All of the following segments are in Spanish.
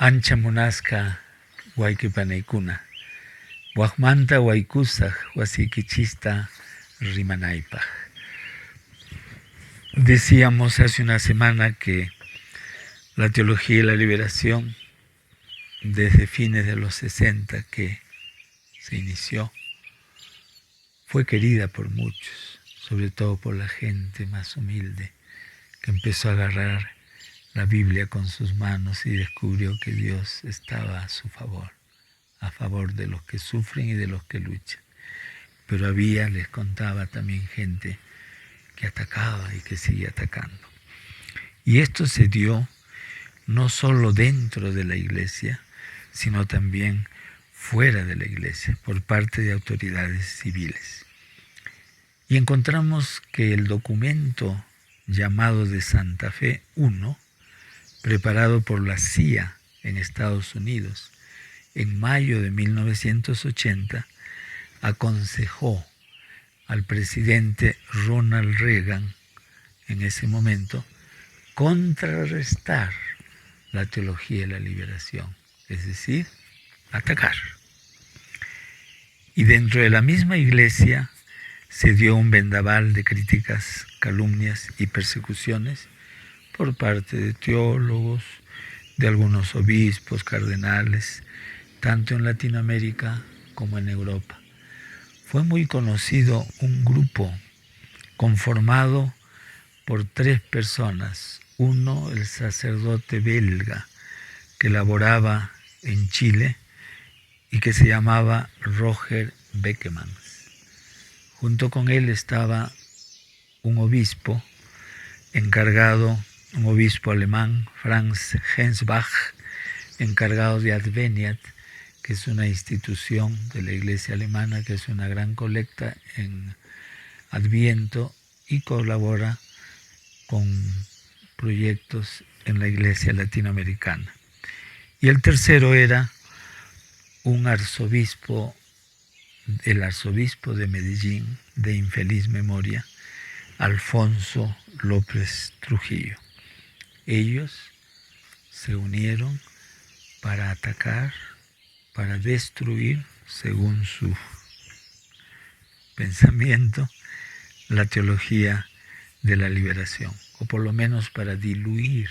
Ancha munasca wayqipanaykuna, waqmanta waykusaq wasikichista rimanaypaq. Decíamos hace una semana que la teología y la liberación, desde fines de los 60 que se inició, fue querida por muchos, sobre todo por la gente más humilde, que empezó a agarrar la Biblia con sus manos y descubrió que Dios estaba a su favor, a favor de los que sufren y de los que luchan. Pero había, les contaba, también gente que atacaba y que sigue atacando. Y esto se dio no solo dentro de la iglesia, sino también fuera de la iglesia, por parte de autoridades civiles. Y encontramos que el documento llamado de Santa Fe I, preparado por la CIA en Estados Unidos en mayo de 1980, aconsejó al presidente Ronald Reagan en ese momento contrarrestar la teología de la liberación, es decir, atacar. Y dentro de la misma iglesia se dio un vendaval de críticas, calumnias y persecuciones por parte de teólogos, de algunos obispos, cardenales, tanto en Latinoamérica como en Europa. Fue muy conocido un grupo conformado por 3 personas. Uno, el sacerdote belga que laboraba en Chile y que se llamaba Roger Beckemans. Junto con él estaba un obispo encargado, un obispo alemán, Franz Hensbach, encargado de Adveniat, que es una institución de la iglesia alemana que hace una gran colecta en Adviento y colabora con proyectos en la iglesia latinoamericana. Y el tercero era un arzobispo, el arzobispo de Medellín, de infeliz memoria, Alfonso López Trujillo. Ellos se unieron para atacar, para destruir, según su pensamiento, la teología de la liberación, o por lo menos para diluir,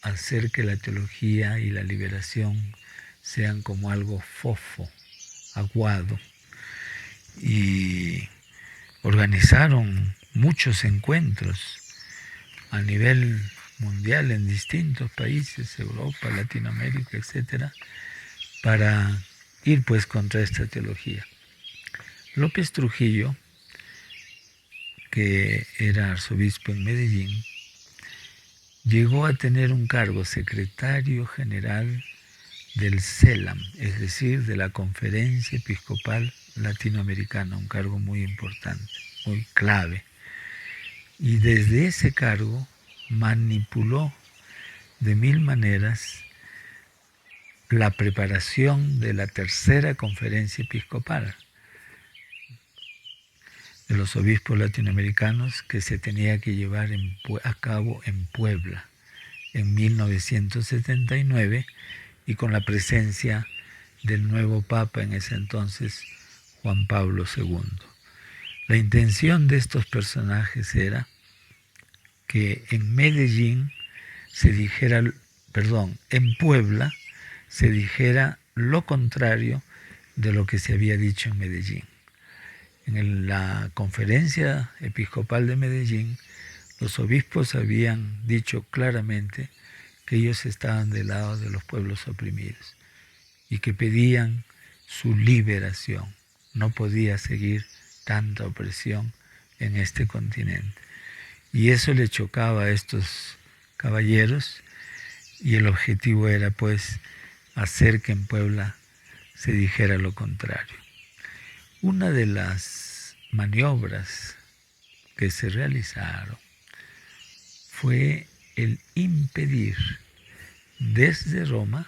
hacer que la teología y la liberación sean como algo fofo, aguado. Y organizaron muchos encuentros a nivel mundial en distintos países, Europa, Latinoamérica, etcétera, para ir pues contra esta teología. López Trujillo, que era arzobispo en Medellín, llegó a tener un cargo, secretario general del CELAM, es decir, de la Conferencia Episcopal Latinoamericana, un cargo muy importante, muy clave. Y desde ese cargo manipuló de 1000 maneras la preparación de la tercera conferencia episcopal de los obispos latinoamericanos que se tenía que llevar a cabo en Puebla en 1979 y con la presencia del nuevo Papa en ese entonces, Juan Pablo II. La intención de estos personajes era que en Medellín se dijera, en Puebla se dijera lo contrario de lo que se había dicho en Medellín. En la conferencia episcopal de Medellín, los obispos habían dicho claramente que ellos estaban del lado de los pueblos oprimidos y que pedían su liberación. No podía seguir tanta opresión en este continente. Y eso le chocaba a estos caballeros y el objetivo era pues hacer que en Puebla se dijera lo contrario. Una de las maniobras que se realizaron fue el impedir desde Roma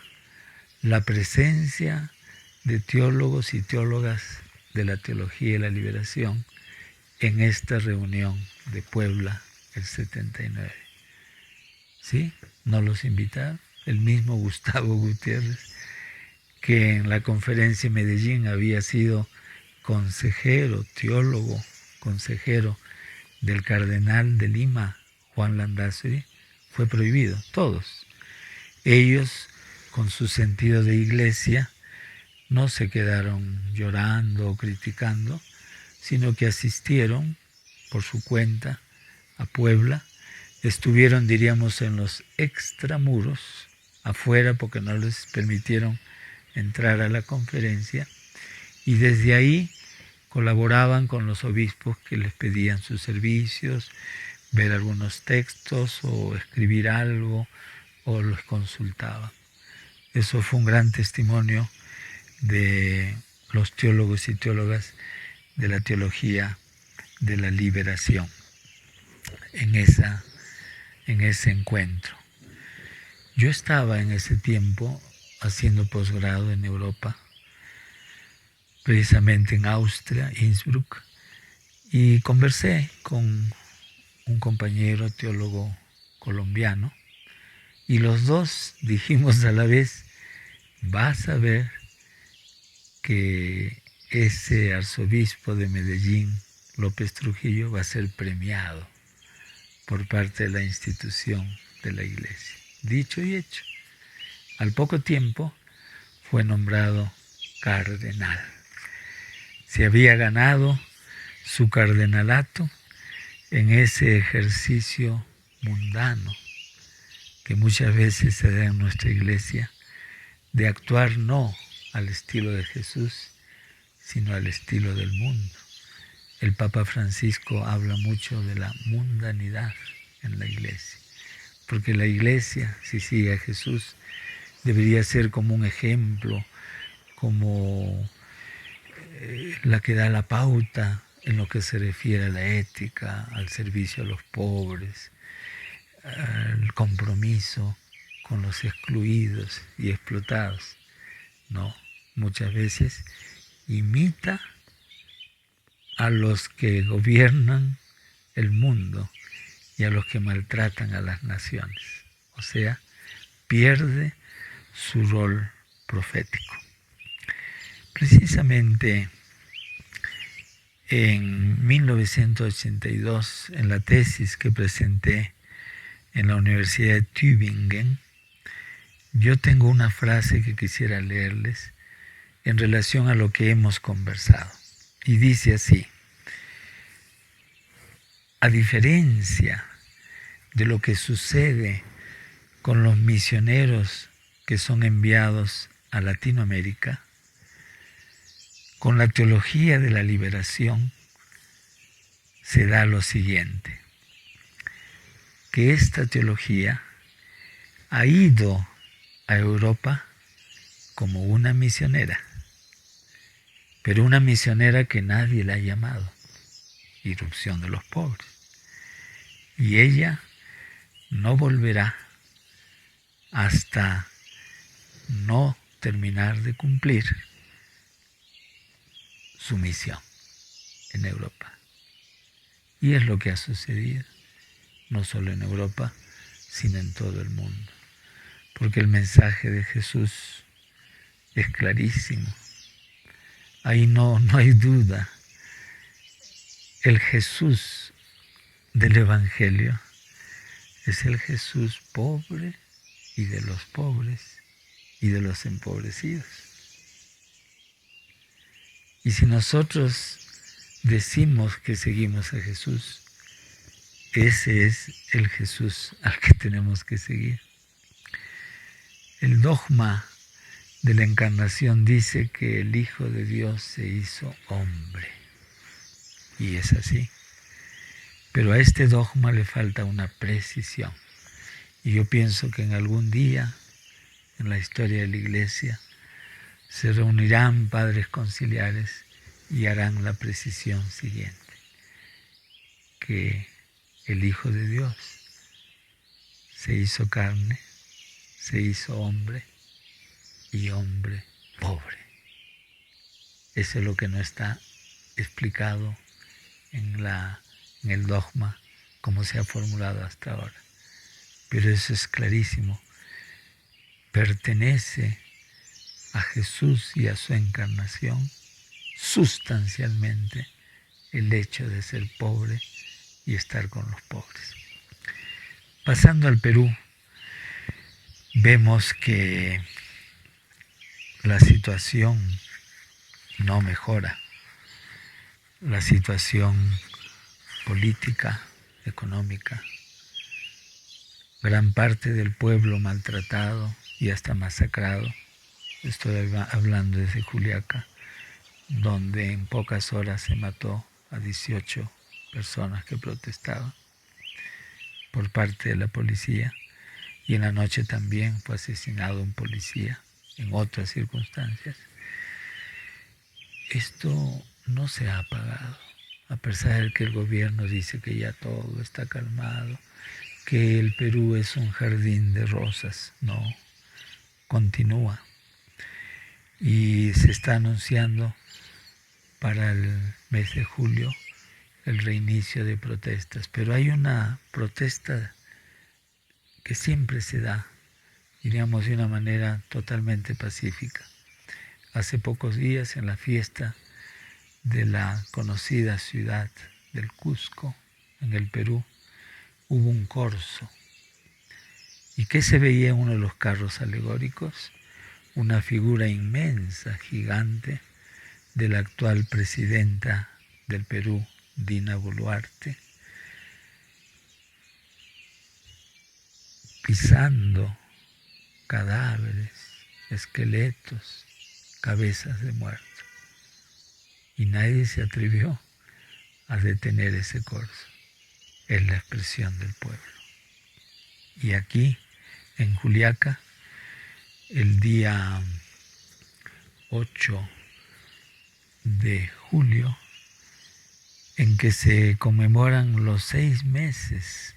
la presencia de teólogos y teólogas de la teología y la liberación en esta reunión de Puebla el 79. ¿Sí? No los invitaron, el mismo Gustavo Gutiérrez, que en la conferencia en Medellín había sido consejero, teólogo, consejero del cardenal de Lima, Juan Landázuri, fue prohibido, todos. Ellos, con su sentido de iglesia, no se quedaron llorando o criticando, sino que asistieron por su cuenta a Puebla, estuvieron, diríamos, en los extramuros, afuera, porque no les permitieron entrar a la conferencia, y desde ahí colaboraban con los obispos que les pedían sus servicios, ver algunos textos o escribir algo, o los consultaban. Eso fue un gran testimonio de los teólogos y teólogas de la teología de la liberación en ese encuentro. Yo estaba en ese tiempo haciendo posgrado en Europa, precisamente en Austria, Innsbruck, y conversé con un compañero teólogo colombiano, y los dos dijimos a la vez: vas a ver que ese arzobispo de Medellín, López Trujillo, va a ser premiado por parte de la institución de la Iglesia. Dicho y hecho. Al poco tiempo fue nombrado cardenal. Se había ganado su cardenalato en ese ejercicio mundano que muchas veces se da en nuestra Iglesia, de actuar no al estilo de Jesús, sino al estilo del mundo. El Papa Francisco habla mucho de la mundanidad en la Iglesia, porque la Iglesia, si sigue a Jesús, debería ser como un ejemplo, como la que da la pauta en lo que se refiere a la ética, al servicio a los pobres, al compromiso con los excluidos y explotados. No, muchas veces imita a los que gobiernan el mundo y a los que maltratan a las naciones. O sea, pierde su rol profético. Precisamente en 1982, en la tesis que presenté en la Universidad de Tübingen, yo tengo una frase que quisiera leerles en relación a lo que hemos conversado. Y dice así: a diferencia de lo que sucede con los misioneros que son enviados a Latinoamérica, con la teología de la liberación se da lo siguiente, que esta teología ha ido a Europa como una misionera, pero una misionera que nadie la ha llamado, irrupción de los pobres. Y ella no volverá hasta no terminar de cumplir su misión en Europa. Y es lo que ha sucedido, no solo en Europa, sino en todo el mundo. Porque el mensaje de Jesús es clarísimo. Ahí no hay duda. El Jesús del Evangelio es el Jesús pobre y de los pobres y de los empobrecidos. Y si nosotros decimos que seguimos a Jesús, ese es el Jesús al que tenemos que seguir. El dogma de la encarnación dice que el Hijo de Dios se hizo hombre. Y es así. Pero a este dogma le falta una precisión. Y yo pienso que en algún día, en la historia de la Iglesia, se reunirán padres conciliares y harán la precisión siguiente. Que el Hijo de Dios se hizo carne, se hizo hombre y hombre pobre. Eso es lo que no está explicado en el dogma como se ha formulado hasta ahora. Pero eso es clarísimo. pertenece a Jesús y a su encarnación sustancialmente el hecho de ser pobre y estar con los pobres. Pasando al Perú, vemos que la situación no mejora. La situación política, económica, gran parte del pueblo maltratado y hasta masacrado. Estoy hablando desde Juliaca, donde en pocas horas se mató a 18 personas que protestaban por parte de la policía, y en la noche también fue asesinado un policía en otras circunstancias. Esto no se ha apagado, a pesar de que el gobierno dice que ya todo está calmado, que el Perú es un jardín de rosas. No, continúa. Y se está anunciando para el mes de julio el reinicio de protestas. Pero hay una protesta que siempre se da, diríamos de una manera totalmente pacífica. Hace pocos días, en la fiesta de la conocida ciudad del Cusco, en el Perú, hubo un corso. ¿Y qué se veía en uno de los carros alegóricos? Una figura inmensa, gigante, de la actual presidenta del Perú, Dina Boluarte, pisando cadáveres, esqueletos, cabezas de muertos. Y nadie se atrevió a detener ese corso. Es la expresión del pueblo. Y aquí, en Juliaca, el día 8 de julio, en que se conmemoran los 6 meses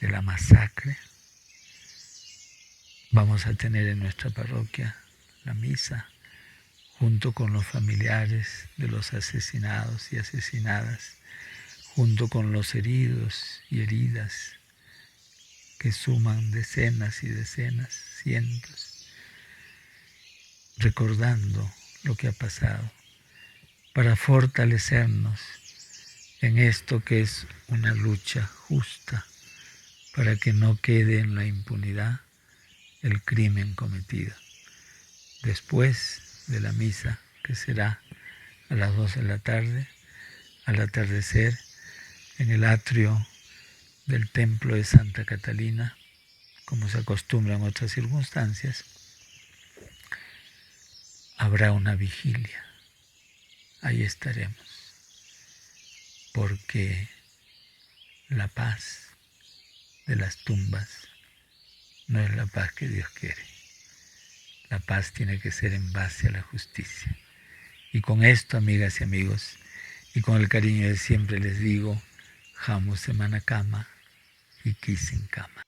de la masacre, vamos a tener en nuestra parroquia la misa junto con los familiares de los asesinados y asesinadas, junto con los heridos y heridas, que suman decenas y decenas, cientos, recordando lo que ha pasado, para fortalecernos en esto que es una lucha justa, para que no quede en la impunidad el crimen cometido. Después de la misa, que será a las 2 de la tarde, al atardecer, en el atrio del templo de Santa Catalina, como se acostumbra en otras circunstancias, habrá una vigilia. Ahí estaremos, porque la paz de las tumbas no es la paz que Dios quiere. La paz tiene que ser en base a la justicia. Y con esto, amigas y amigos, y con el cariño de siempre les digo, Hamu semana kama y Kisen kama.